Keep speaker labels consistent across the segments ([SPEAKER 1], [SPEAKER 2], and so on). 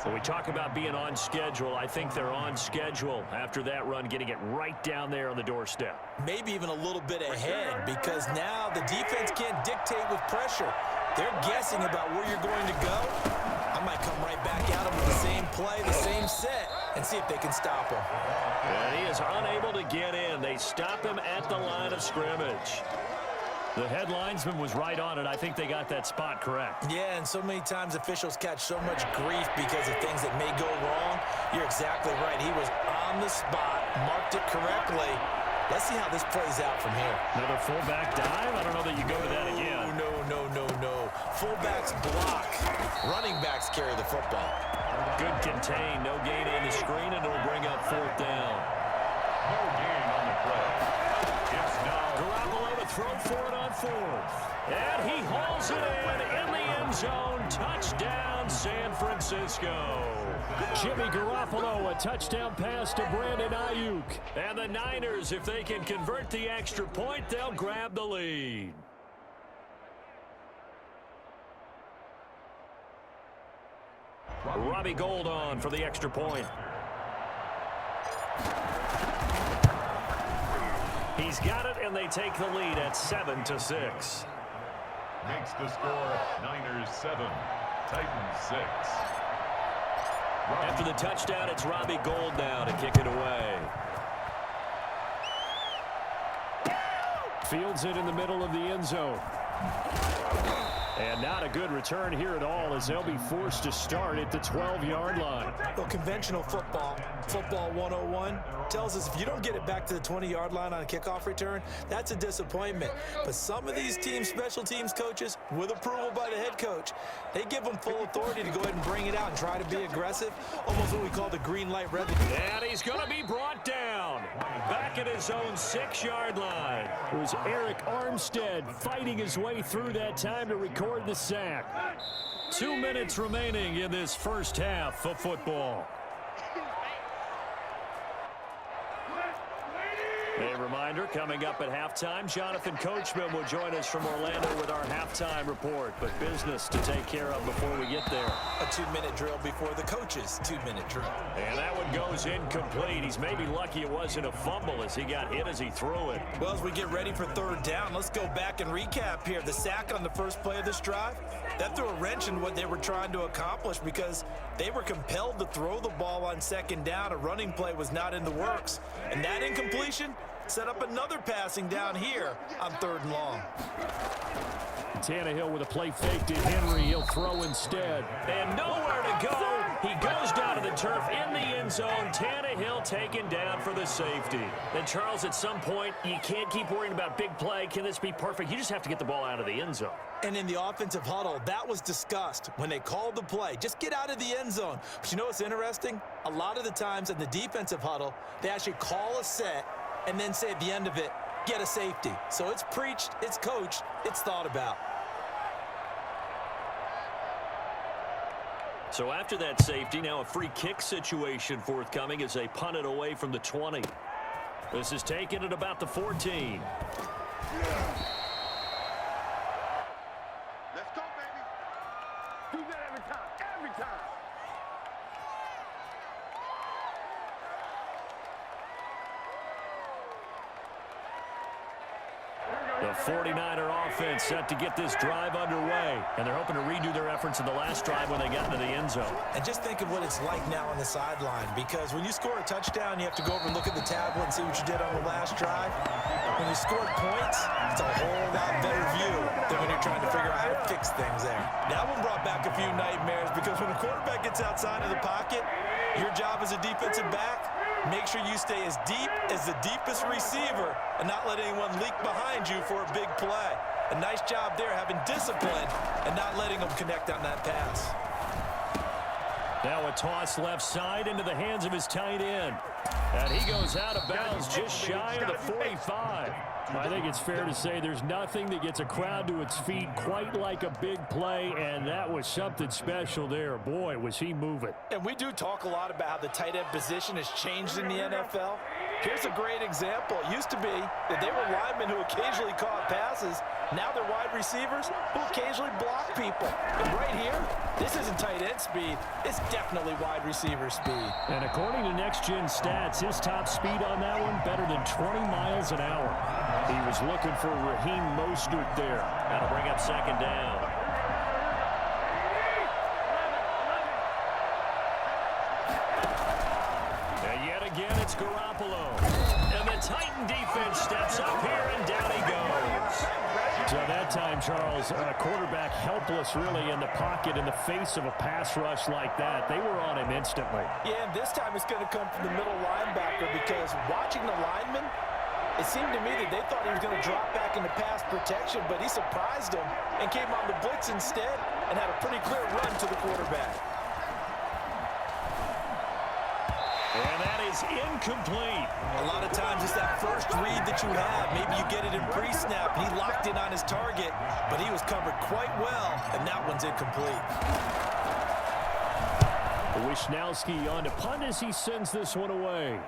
[SPEAKER 1] When we talk about being on schedule, I think they're on schedule after that run, getting it right down there on the doorstep.
[SPEAKER 2] Maybe even a little bit ahead, because now the defense can't dictate with pressure. They're guessing about where you're going to go. I might come right back at them with the same play, the same set, and see if they can stop him.
[SPEAKER 1] And he is unable to get in. They stop him at the line of scrimmage. The head linesman was right on it. I think they got that spot correct.
[SPEAKER 2] Yeah, and so many times officials catch so much grief because of things that may go wrong. You're exactly right. He was on the spot, marked it correctly. Let's see how this plays out from here.
[SPEAKER 1] Another fullback dive? I don't know that you go to that again.
[SPEAKER 2] No. Fullbacks block. Running backs carry the football.
[SPEAKER 1] Good contain. No gain on the screen, and it'll bring up fourth down.
[SPEAKER 3] No gain on the play. It's now
[SPEAKER 1] Garoppolo to throw for it on fourth. And he hauls it in the end zone. Touchdown, San Francisco. Jimmy Garoppolo, a touchdown pass to Brandon Ayuk. And the Niners, if they can convert the extra point, they'll grab the lead. Robbie Gould on for the extra point. He's got it, and they take the lead at 7-6.
[SPEAKER 3] Makes the score Niners 7, Titans 6.
[SPEAKER 1] After the touchdown, it's Robbie Gould now to kick it away. Fields it in the middle of the end zone. And not a good return here at all, as they'll be forced to start at the 12-yard line.
[SPEAKER 2] Well, conventional football 101, tells us if you don't get it back to the 20-yard line on a kickoff return, that's a disappointment. But some of these teams, special teams coaches, with approval by the head coach, they give them full authority to go ahead and bring it out and try to be aggressive, almost what we call the green light red.
[SPEAKER 1] And he's going to be brought down back at his own 6-yard line. It was Eric Armstead fighting his way through that time to record the sack. 2 minutes remaining in this first half of football. A reminder, coming up at halftime, Jonathan Coachman will join us from Orlando with our halftime report, but business to take care of before we get there.
[SPEAKER 2] A 2-minute drill before the coach's 2-minute drill.
[SPEAKER 1] And that one goes incomplete. He's maybe lucky it wasn't a fumble as he got hit as he threw it.
[SPEAKER 2] Well, as we get ready for third down, let's go back and recap here. The sack on the first play of this drive, that threw a wrench in what they were trying to accomplish because they were compelled to throw the ball on second down. A running play was not in the works. And that incompletion set up another passing down here on third and long.
[SPEAKER 1] Tannehill with a play fake to Henry. He'll throw instead. And nowhere to go. He goes down to the turf in the end zone. Tannehill taken down for the safety. And Charles, at some point, you can't keep worrying about big play. Can this be perfect? You just have to get the ball out of the end zone.
[SPEAKER 2] And in the offensive huddle, that was discussed when they called the play. Just get out of the end zone. But you know what's interesting? A lot of the times in the defensive huddle, they actually call a set and then say at the end of it, get a safety. So it's preached, it's coached, it's thought about.
[SPEAKER 1] So after that safety, now a free kick situation forthcoming as they punt it away from the 20. This is taken at about the 14.
[SPEAKER 4] Let's go, baby. Do that every time. Every time.
[SPEAKER 1] The 49er offense set to get this drive underway, and they're hoping to redo their efforts in the last drive when they got into the end zone.
[SPEAKER 2] And just think of what it's like now on the sideline, because when you score a touchdown, you have to go over and look at the tablet and see what you did on the last drive. When you scored points, it's a whole lot better view than when you're trying to figure out how to fix things there. That one brought back a few nightmares, because when a quarterback gets outside of the pocket, your job as a defensive back, make sure you stay as deep as the deepest receiver and not let anyone leak behind you for a big play. A nice job there, having discipline and not letting them connect on that pass.
[SPEAKER 1] Now a toss left side into the hands of his tight end. And he goes out of bounds just shy of the 45. I think it's fair to say there's nothing that gets a crowd to its feet quite like a big play, and that was something special there. Boy, was he moving.
[SPEAKER 2] And we do talk a lot about how the tight end position has changed in the NFL. Here's a great example. It used to be that they were linemen who occasionally caught passes. Now they're wide receivers who occasionally block people. And right here, this isn't tight end speed. It's definitely wide receiver speed.
[SPEAKER 1] And according to Next Gen Stats, his top speed on that one, better than 20 miles an hour. He was looking for Raheem Mostert there. That'll bring up second down. And yet again, it's Garoppolo. And the Titan defense steps up here, and down he goes. So that time, Charles, quarterback helpless really in the pocket in the face of a pass rush like that. They were on him instantly.
[SPEAKER 2] Yeah, and this time it's going to come from the middle linebacker because watching the lineman, it seemed to me that they thought he was going to drop back into pass protection, but he surprised them and came on the blitz instead and had a pretty clear run to the quarterback.
[SPEAKER 1] And that is incomplete.
[SPEAKER 2] A lot of times it's that first read that you have. Maybe you get it in pre-snap, and he locked in on his target, but he was covered quite well, and that one's incomplete.
[SPEAKER 1] Wishnowski on to punt as he sends this one away.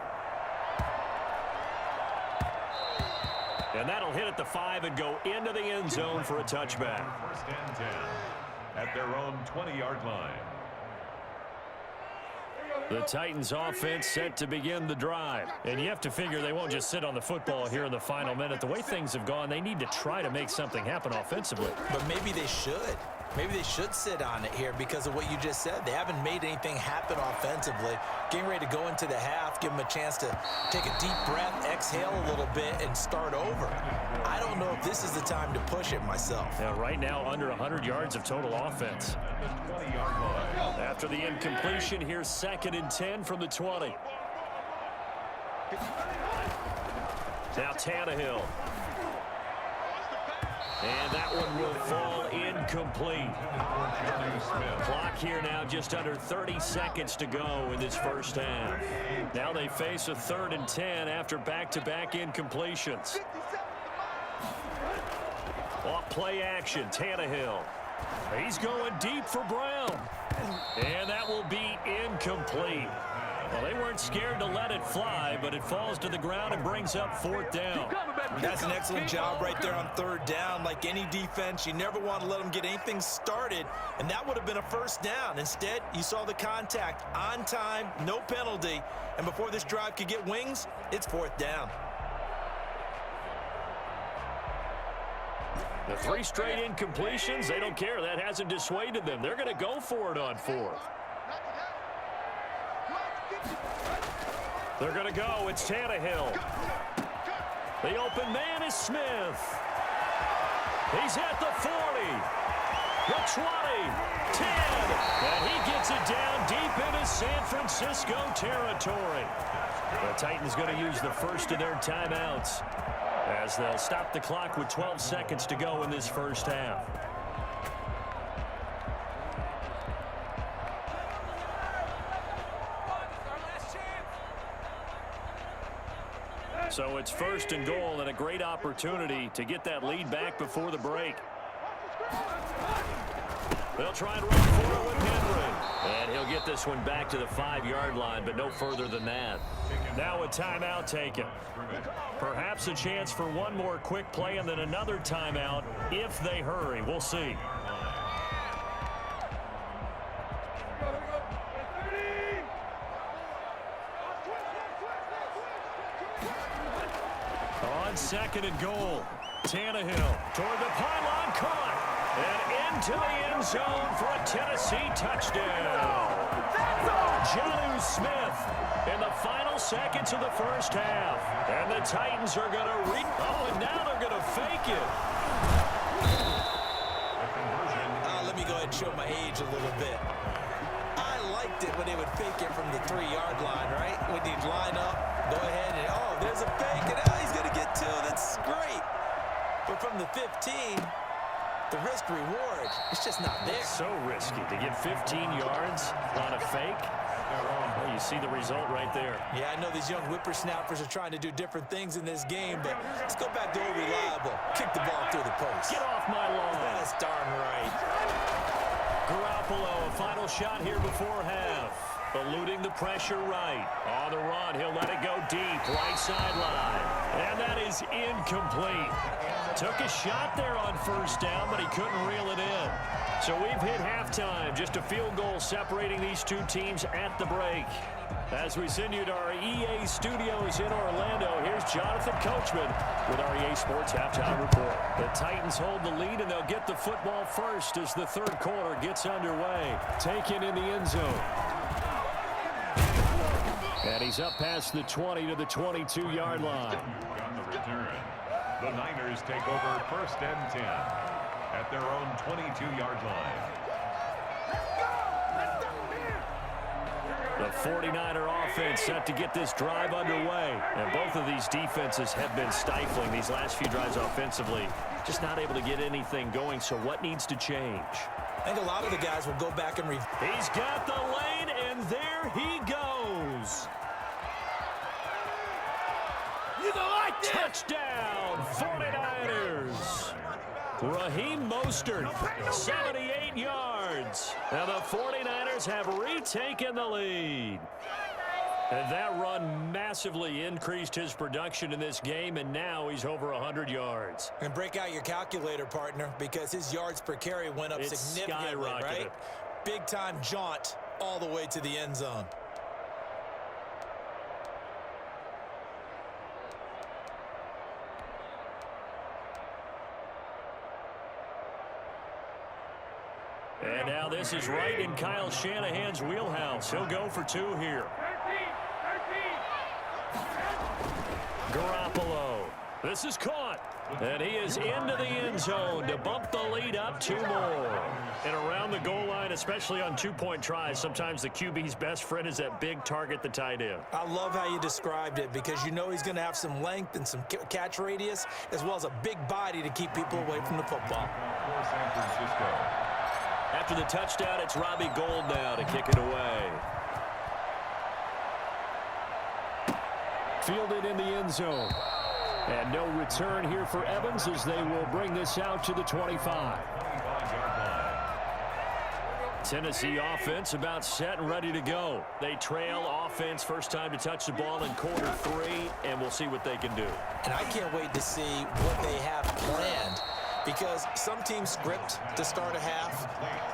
[SPEAKER 1] And that'll hit at the 5 and go into the end zone for a touchback.
[SPEAKER 3] First and 10 at their own 20-yard line.
[SPEAKER 1] The Titans offense set to begin the drive. And you have to figure they won't just sit on the football here in the final minute. The way things have gone, they need to try to make something happen offensively.
[SPEAKER 2] But maybe they should. Maybe they should sit on it here because of what you just said. They haven't made anything happen offensively. Getting ready to go into the half, give them a chance to take a deep breath, exhale a little bit, and start over. I don't know if this is the time to push it myself.
[SPEAKER 1] Yeah, right now, under 100 yards of total offense. After the incompletion, here's 2nd and 10 from the 20. Now Tannehill. And that one will fall incomplete. Clock here now just under 30 seconds to go in this first half. Now they face a 3rd and 10 after back-to-back incompletions. Off play action, Tannehill. He's going deep for Brown. And that will be incomplete. Well, they weren't scared to let it fly, but it falls to the ground and brings up 4th down.
[SPEAKER 2] That's an excellent job right there on 3rd down. Like any defense, you never want to let them get anything started, and that would have been a 1st down. Instead, you saw the contact on time, no penalty, and before this drive could get wings, it's 4th down.
[SPEAKER 1] The 3 straight incompletions, they don't care. That hasn't dissuaded them. They're going to go for it on 4th. They're going to go. It's Tannehill. The open man is Smith. He's at the 40, the 20, 10, and he gets it down deep into San Francisco territory. The Titans going to use the first of their timeouts as they'll stop the clock with 12 seconds to go in this first half. So it's 1st and goal and a great opportunity to get that lead back before the break. They'll try and run for it with Henry. And he'll get this one back to the 5-yard line, but no further than that. Now a timeout taken. Perhaps a chance for one more quick play and then another timeout if they hurry. We'll see. On 2nd and goal, Tannehill toward the pylon, caught, and into the end zone for a Tennessee touchdown. Jonnu Smith in the final seconds of the first half, and the Titans are going to and now they're going to fake it.
[SPEAKER 2] Let me go ahead and show my age a little bit. I liked it when they would fake it from the 3-yard line, right? When they'd line up, go ahead and, oh, there's a fake, and he's going to get 2. That's great. But from the 15, the risk-reward, it's just not there.
[SPEAKER 1] So risky to get 15 yards on a fake. Well, you see the result right there.
[SPEAKER 2] Yeah, I know these young whippersnappers are trying to do different things in this game, but let's go back to old reliable. Kick the ball through the post.
[SPEAKER 1] Get off my lawn.
[SPEAKER 2] That's darn right.
[SPEAKER 1] Garoppolo, a final shot here before half. Eluding the pressure right. On the run, he'll let it go deep. Right sideline. And that is incomplete. Took a shot there on first down, but he couldn't reel it in. So we've hit halftime. Just a field goal separating these two teams at the break. As we send you to our EA studios in Orlando, here's Jonathan Coachman with our EA Sports Halftime Report. The Titans hold the lead, and they'll get the football first as the third quarter gets underway. Taken in the end zone. And he's up past the 20 to the 22-yard line.
[SPEAKER 3] On the return, the Niners take over 1st and 10 at their own 22-yard line.
[SPEAKER 1] The 49er offense set to get this drive underway. And both of these defenses have been stifling these last few drives offensively. Just not able to get anything going, so what needs to change?
[SPEAKER 2] I think a lot of the guys will go back and review.
[SPEAKER 1] He's got the lane, and there he goes.
[SPEAKER 4] You don't like this.
[SPEAKER 1] Touchdown, 49ers. Raheem Mostert, 78 yards. Now the 49ers have retaken the lead. And that run massively increased his production in this game, and now he's over 100 yards.
[SPEAKER 2] And break out your calculator, partner, because his yards per carry went up significantly, right? Big-time jaunt all the way to the end zone.
[SPEAKER 1] And now this is right in Kyle Shanahan's wheelhouse. He'll go for two here. Garoppolo. This is caught. And he is into the end zone to bump the lead up two more. And around the goal line, especially on two-point tries, sometimes the QB's best friend is that big target, the tight end.
[SPEAKER 2] I love how you described it because you know he's going to have some length and some catch radius as well as a big body to keep people away from the football.
[SPEAKER 3] For San Francisco.
[SPEAKER 1] After the touchdown, it's Robbie Gould now to kick it away. Fielded in the end zone. And no return here for Evans as they will bring this out to the 25. Tennessee offense about set and ready to go. They trail offense first time to touch the ball in quarter 3, and we'll see what they can do.
[SPEAKER 2] And I can't wait to see what they have planned. Because some teams script to start a half.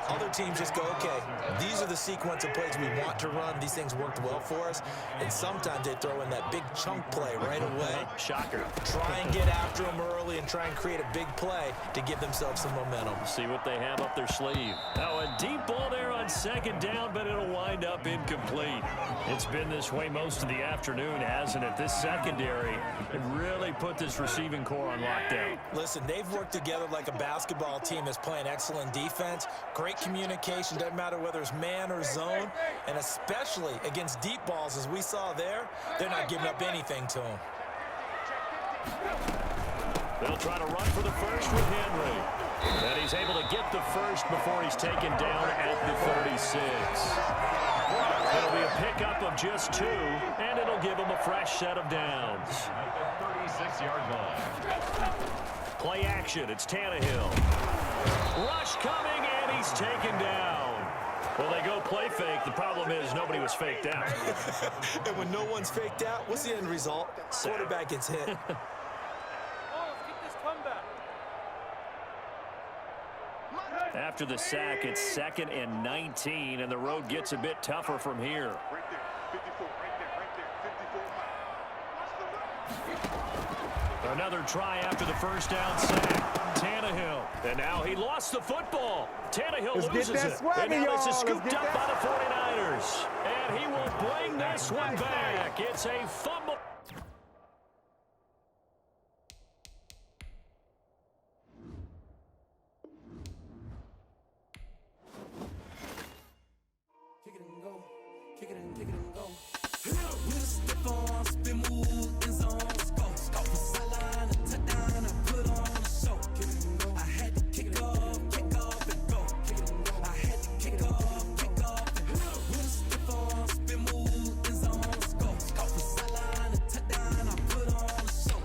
[SPEAKER 2] Other teams just go, okay, these are the sequence of plays we want to run. These things worked well for us. And sometimes they throw in that big chunk play right away.
[SPEAKER 1] Shocker.
[SPEAKER 2] Try and get after them early and try and create a big play to give themselves some momentum.
[SPEAKER 1] See what they have up their sleeve. Now a deep ball there on second down, but it'll wind up incomplete. It's been this way most of the afternoon, hasn't it? This secondary can really put this receiving core on lockdown.
[SPEAKER 2] Listen, they've worked together like a basketball team that's playing excellent defense. Great communication, doesn't matter whether it's man or zone, and especially against deep balls as we saw there, they're not giving up anything to them.
[SPEAKER 1] They'll try to run for the first with Henry. And he's able to get the first before he's taken down at the 36. It'll be a pickup of just 2, and it'll give him a fresh set of downs.
[SPEAKER 3] At the 36-yard line.
[SPEAKER 1] Play action, it's Tannehill. Rush coming, and he's taken down. Well, they go play fake. The problem is nobody was faked out.
[SPEAKER 2] And when no one's faked out, what's the end result? Quarterback gets hit.
[SPEAKER 1] After the sack, it's 2nd and 19, and the road gets a bit tougher from here.
[SPEAKER 4] Right there, 54, right there, 54.
[SPEAKER 1] Another try after the first down sack. Tannehill. And now he lost the football. Tannehill loses it. And now this is scooped up by the 49ers. And he will bring this one back. It's a fumble.
[SPEAKER 5] Kick it and go. Kick it and go. With a stiff arm, spin move, in zone, go. From sideline to touchdown, I put on a show. I had to kick off and go. I had to kick off and go. With a stiff arm, spin move, in zone, go. From sideline to touchdown, I put on a show.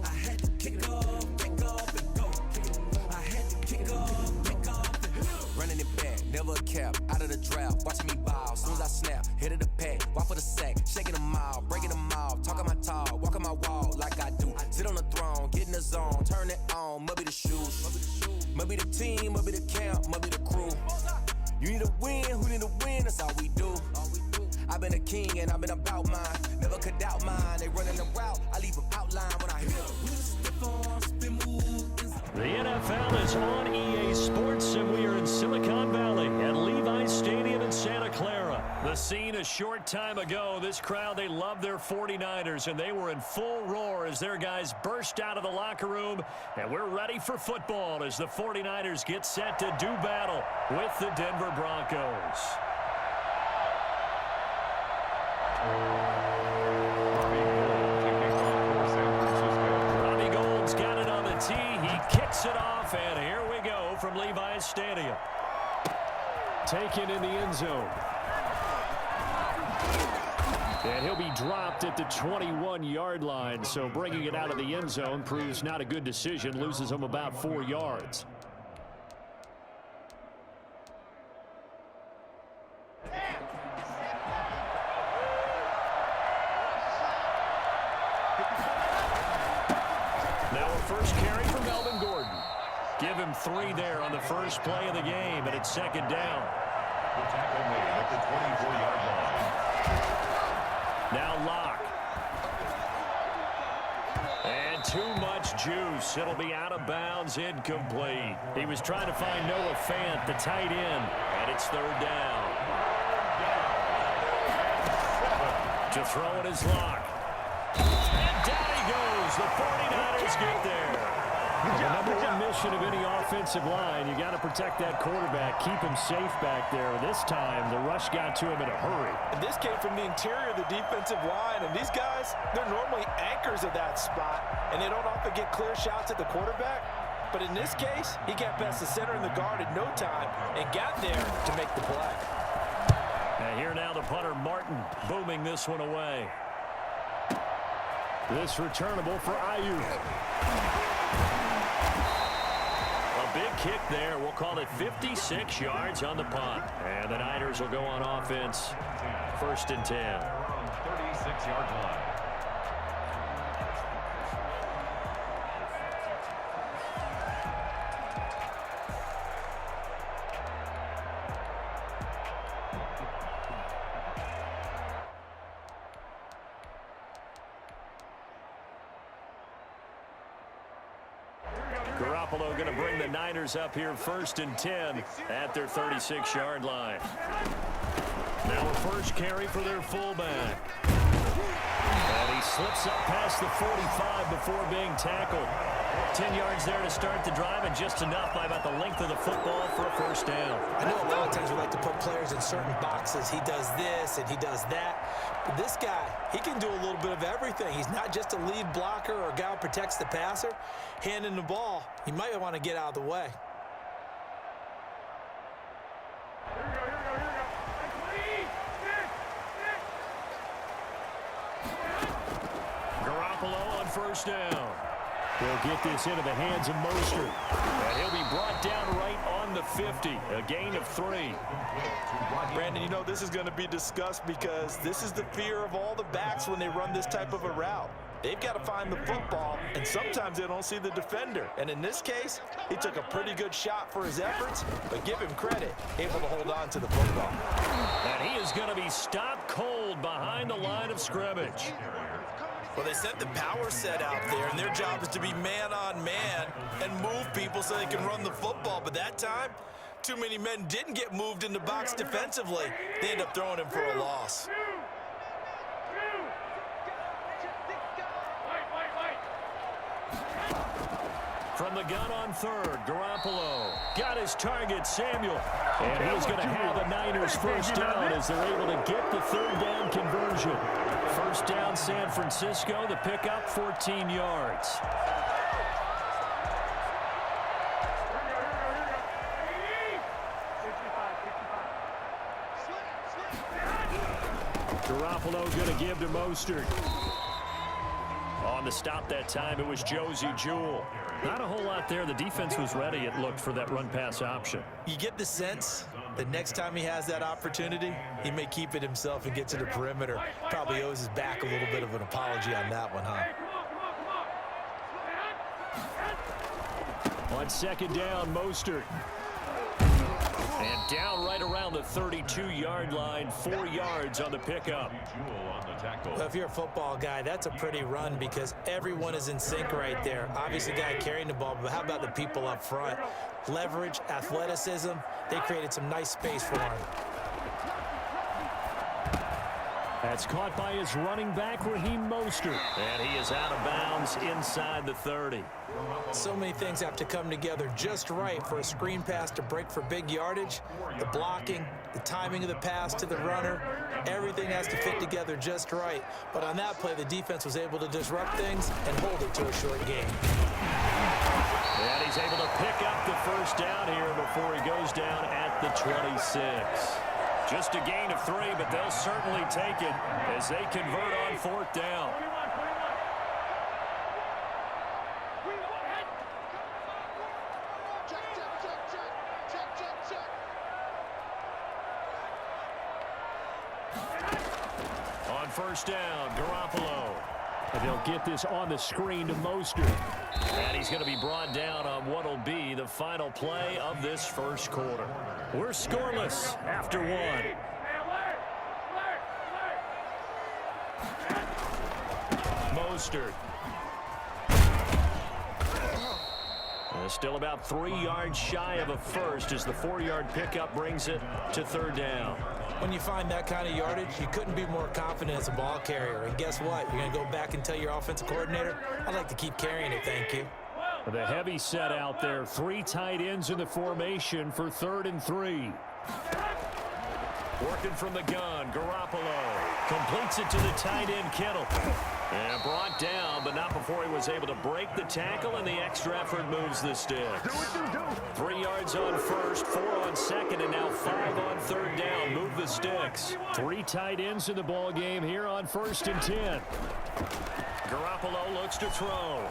[SPEAKER 5] I had to kick off and go. I had to kick off and go. Running it back, never a cap, out of the draft, watching me ball, soon as I snap. king and I've been about mine. Never could doubt mine. They running the route, I leave them outline when I hit them. With a stiff arm, spin move.
[SPEAKER 1] The NFL is on EA Sports, and we are in Silicon Valley at Levi's Stadium in Santa Clara. The scene a short time ago. This crowd, they love their 49ers, and they were in full roar as their guys burst out of the locker room. And we're ready for football as the 49ers get set to do battle with the Denver Broncos. Got it on the tee. He kicks it off, and here we go from Levi's Stadium. Taken in the end zone. And he'll be dropped at the 21-yard line, so bringing it out of the end zone proves not a good decision. Loses him about 4 yards. First carry for Melvin Gordon. Give him 3 there on the first play of the game, and it's second down.
[SPEAKER 3] The tackle made at the 24-yard line.
[SPEAKER 1] Now Locke. And too much juice. It'll be out of bounds, incomplete. He was trying to find Noah Fant, the tight end, and it's third down. To throw it is Locke. And down he goes. The 49ers get there. The number one mission of any offensive line, you got to protect that quarterback, keep him safe back there. This time, the rush got to him in a hurry.
[SPEAKER 2] And this came from the interior of the defensive line, and these guys, they're normally anchors of that spot, and they don't often get clear shots at the quarterback. But in this case, he got past the center and the guard in no time and got there to make the play.
[SPEAKER 1] And here now the punter, Martin, booming this one away. This returnable for Ayuk. A big kick there. We'll call it 56 yards on the punt. And the Niners will go on offense. First and 10.
[SPEAKER 3] 36-yard line.
[SPEAKER 1] Garoppolo going to bring the Niners up here first and 10 at their 36-yard line. Now a first carry for their fullback. And he slips up past the 45 before being tackled. 10 yards there to start the drive, and just enough by about the length of the football for a first down.
[SPEAKER 2] I know a lot of times we like to put players in certain boxes. He does this and he does that. But this guy, he can do a little bit of everything. He's not just a lead blocker or a guy who protects the passer. Handing the ball, you might want to get out of the way.
[SPEAKER 1] Garoppolo on first down. They'll get this into the hands of Mostert. And he'll be brought down right on the 50. A gain of 3.
[SPEAKER 2] Brandon, you know this is going to be discussed because this is the fear of all the backs when they run this type of a route. They've got to find the football, and sometimes they don't see the defender. And in this case, he took a pretty good shot for his efforts, but give him credit, able to hold on to the football.
[SPEAKER 1] And he is going to be stopped cold behind the line of scrimmage.
[SPEAKER 2] Well, they sent the power set out there, and their job is to be man-on-man and move people so they can run the football. But that time, too many men didn't get moved in the box defensively. They end up throwing him for a loss.
[SPEAKER 1] From the gun on third, Garoppolo got his target, Samuel. And he's going to have a Niners first down as they're able to get the third down conversion. First down, San Francisco. The pickup, 14 yards. Garoppolo going to give to Mostert. On the stop that time, it was Josie Jewell. Not a whole lot there. The defense was ready, it looked, for that run-pass option.
[SPEAKER 2] You get the sense that next time he has that opportunity, he may keep it himself and get to the perimeter. Probably owes his back a little bit of an apology on that one, huh? On
[SPEAKER 1] second down, Mostert. And down right around the 32-yard line, 4 yards on the pickup.
[SPEAKER 2] Well, if you're a football guy, that's a pretty run because everyone is in sync right there. Obviously, the guy carrying the ball, but how about the people up front? Leverage, athleticism, they created some nice space for him.
[SPEAKER 1] That's caught by his running back, Raheem Mostert. And he is out of bounds inside the 30.
[SPEAKER 2] So many things have to come together just right for a screen pass to break for big yardage. The blocking, the timing of the pass to the runner, everything has to fit together just right. But on that play, the defense was able to disrupt things and hold it to a short game.
[SPEAKER 1] And he's able to pick up the first down here before he goes down at the 26. Just a gain of 3, but they'll certainly take it as they convert on 4th down. On 1st down, Garoppolo. And they'll get this on the screen to Mostert. And he's going to be brought down on what will be the final play of this first quarter. We're scoreless after 1. Mostert. Still about 3 yards shy of a first as the 4-yard pickup brings it to 3rd down.
[SPEAKER 2] When you find that kind of yardage, you couldn't be more confident as a ball carrier. And guess what? You're going to go back and tell your offensive coordinator, I'd like to keep carrying it, thank you.
[SPEAKER 1] The heavy set out there. 3 tight ends in the formation for 3rd and 3. Working from the gun, Garoppolo completes it to the tight end, Kittle. And brought down, but not before he was able to break the tackle, and the extra effort moves the sticks. 3 yards on 1st, 4 on 2nd, and now 5 on 3rd down. Move the sticks. 3 tight ends in the ball game here on 1st and 10. Garoppolo looks to throw.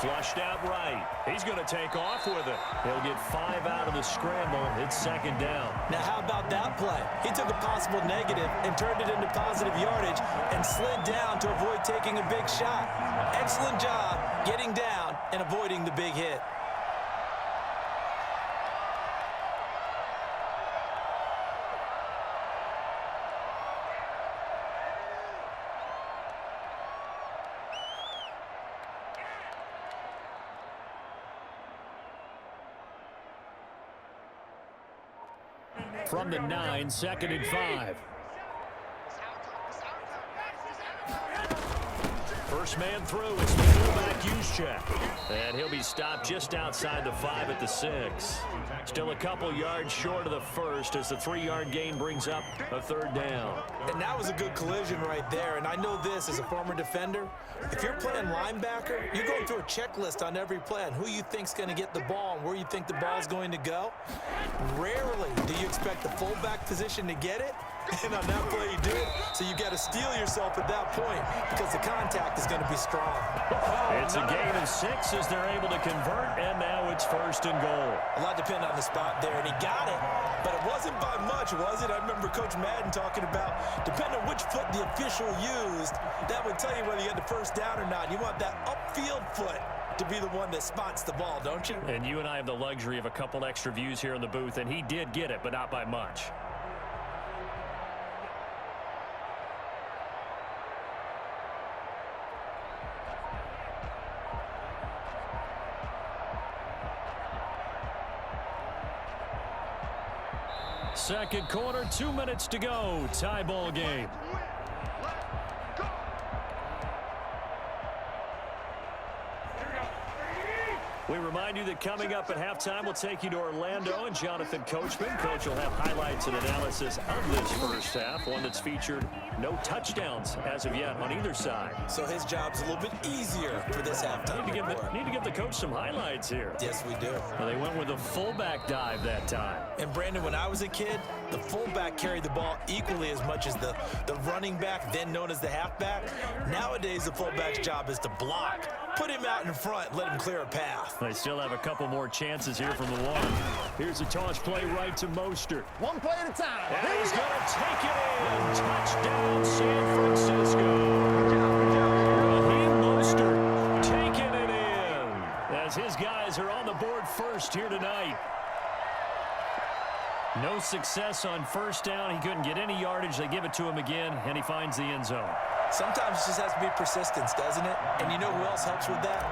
[SPEAKER 1] Flushed out right. He's going to take off with it. He'll get 5 out of the scramble. It's 2nd down.
[SPEAKER 2] Now, how about that play? He took a possible negative and turned it into positive yardage and slid down to avoid taking a big shot. Excellent job getting down and avoiding the big hit.
[SPEAKER 1] From the 9, 2nd and 5. First man through is the fullback Juszczyk. And he'll be stopped just outside the 5 at the 6. Still a couple yards short of the first as the 3-yard gain brings up a 3rd down.
[SPEAKER 2] And that was a good collision right there. And I know this as a former defender. If you're playing linebacker, you're going through a checklist on every play on who you think's going to get the ball and where you think the ball's going to go. Rarely do you expect the fullback position to get it. And on that play, you do it. So you got to steel yourself at that point because the contact is going to be strong.
[SPEAKER 1] It's a gain of 6 as they're able to convert, and now it's 1st and goal.
[SPEAKER 2] A lot depended on the spot there, and he got it. But it wasn't by much, was it? I remember Coach Madden talking about, depending on which foot the official used, that would tell you whether you had the first down or not. You want that upfield foot to be the one that spots the ball, don't you?
[SPEAKER 1] And you and I have the luxury of a couple extra views here in the booth, and he did get it, but not by much. Second quarter, 2 minutes to go. Tie ball game. We remind you that coming up at halftime, we'll take you to Orlando and Jonathan Coachman. Coach will have highlights and analysis of this first half, one that's featured no touchdowns as of yet on either side.
[SPEAKER 2] So his job's a little bit easier for this halftime.
[SPEAKER 1] Need to give the coach some highlights here.
[SPEAKER 2] Yes, we do.
[SPEAKER 1] Well, they went with a fullback dive that time.
[SPEAKER 2] And Brandon, when I was a kid, the fullback carried the ball equally as much as the running back, then known as the halfback. Nowadays, the fullback's job is to block. Put him out in front, let him clear a path.
[SPEAKER 1] They still have a couple more chances here from the 1. Here's a toss play right to Mostert.
[SPEAKER 4] One play at a time.
[SPEAKER 1] And he's going to take it in. Touchdown, San Francisco. Raheem Mostert taking it in as his guys are on the board first here tonight. No success on first down. He couldn't get any yardage. They give it to him again, and he finds the end zone.
[SPEAKER 2] Sometimes it just has to be persistence, doesn't it? And you know who else helps with that?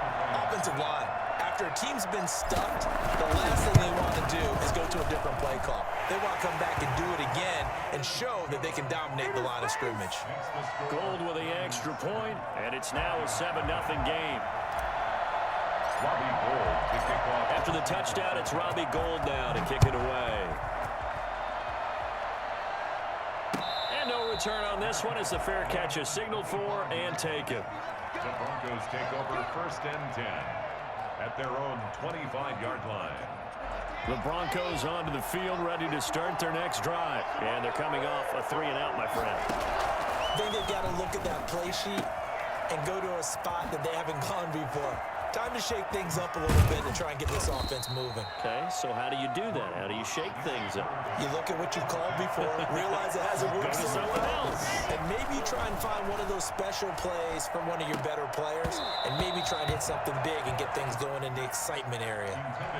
[SPEAKER 2] Offensive line. After a team's been stuffed, the last thing they want to do is go to a different play call. They want to come back and do it again and show that they can dominate the line of scrimmage.
[SPEAKER 1] Gold with the extra point, and it's now a 7-0 game.
[SPEAKER 3] Robbie Gould to kick off.
[SPEAKER 1] After the touchdown, it's Robbie Gould now to kick it away. And no return on this one as the fair catch is signaled for and taken.
[SPEAKER 3] The Broncos take over 1st and 10 at their own 25-yard line.
[SPEAKER 1] The Broncos onto the field, ready to start their next drive. And they're coming off a 3-and-out, my friend.
[SPEAKER 2] I think they've got to look at that play sheet and go to a spot that they haven't gone before. Time to shake things up a little bit and try and get this offense moving.
[SPEAKER 1] Okay, so how do you do that? How do you shake things up?
[SPEAKER 2] You look at what you've called before, realize it hasn't worked so well, and maybe try and find one of those special plays from one of your better players, and maybe try and hit something big and get things going in the excitement area.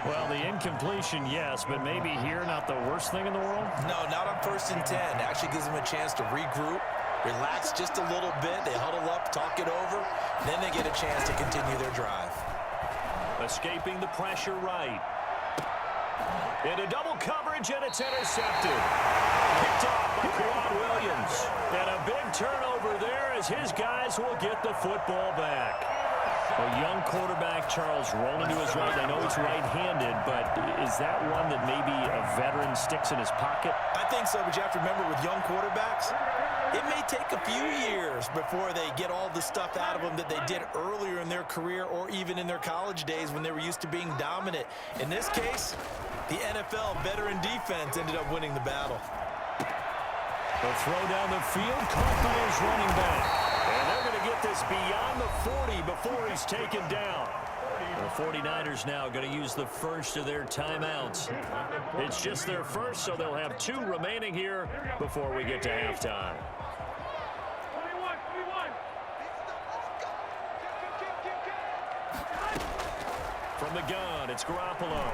[SPEAKER 1] Well, the incompletion, yes, but maybe here not the worst thing in the world?
[SPEAKER 2] No, not on 1st and 10. It actually gives them a chance to regroup, relax just a little bit. They huddle up, talk it over, then they get a chance to continue their drive.
[SPEAKER 1] Escaping the pressure right. Into double coverage, and it's intercepted. Picked off by Quad Williams. And a big turnover there as his guys will get the football back. A young quarterback, Charles, rolling to his right. I know he's right-handed, but is that one that maybe a veteran sticks in his pocket?
[SPEAKER 2] I think so, but you have to remember with young quarterbacks, it may take a few years before they get all the stuff out of them that they did earlier in their career or even in their college days when they were used to being dominant. In this case, the NFL veteran defense ended up winning the battle.
[SPEAKER 1] The throw down the field, caught by his running back. And they're going to get this beyond the 40 before he's taken down. The 49ers now going to use the first of their timeouts. It's just their first, so they'll have 2 remaining here before we get to halftime. From the gun, it's Garoppolo.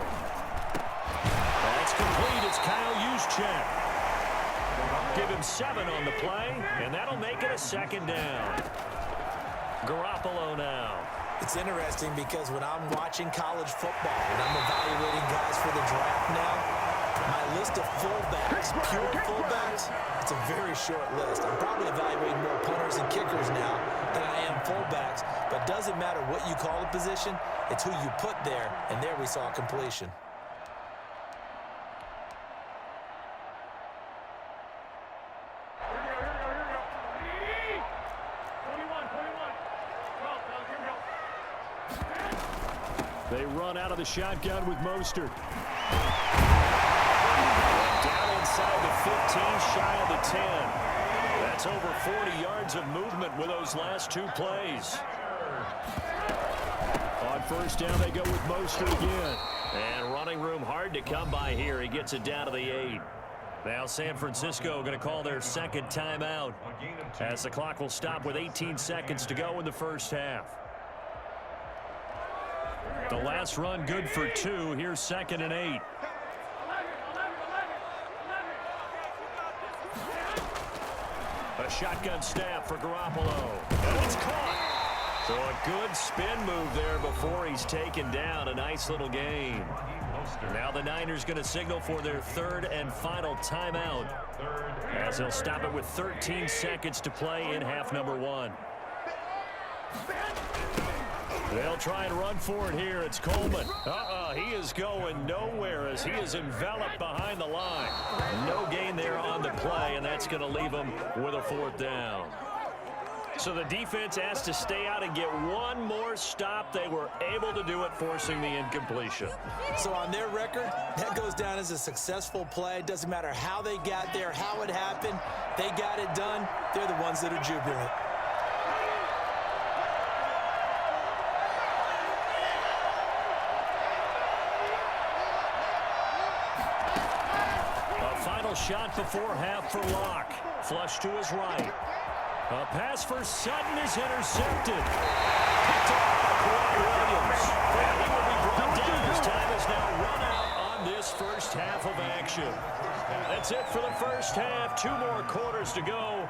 [SPEAKER 1] That's complete. It's Kyle Juszczyk. Give him 7 on the play, and that'll make it a 2nd down. Garoppolo now.
[SPEAKER 2] It's interesting because when I'm watching college football and I'm evaluating guys for the draft now, my list of fullbacks, pure fullbacks, it's a very short list. I'm probably evaluating more punters and kickers now than I am fullbacks, but it doesn't matter what you call a position, it's who you put there, and there we saw completion.
[SPEAKER 1] They run out of the shotgun with Mostert. Down inside the 15, shy of the 10. That's over 40 yards of movement with those last 2 plays. On 1st down, they go with Mostert again. And running room hard to come by here. He gets it down to the 8. Now San Francisco going to call their 2nd timeout as the clock will stop with 18 seconds to go in the first half. The last run good for 2. Here's 2nd and 8. A shotgun snap for Garoppolo. And it's caught. So a good spin move there before he's taken down. A nice little game. Now the Niners going to signal for their 3rd and final timeout as they'll stop it with 13 seconds to play in half number 1. They'll try and run for it here. It's Coleman. He is going nowhere as he is enveloped behind the line. No gain there on the play, and that's going to leave him with a 4th down. So the defense has to stay out and get one more stop. They were able to do it, forcing the incompletion.
[SPEAKER 2] So on their record, that goes down as a successful play. It doesn't matter how they got there, how it happened. They got it done. They're the ones that are jubilant.
[SPEAKER 1] Shot before half for Locke. Flush to his right. A pass for Sutton is intercepted. Picked off by Quad Williams. And he will be brought down. His time is now run out on this first half of action. That's it for the first half. 2 more quarters to go.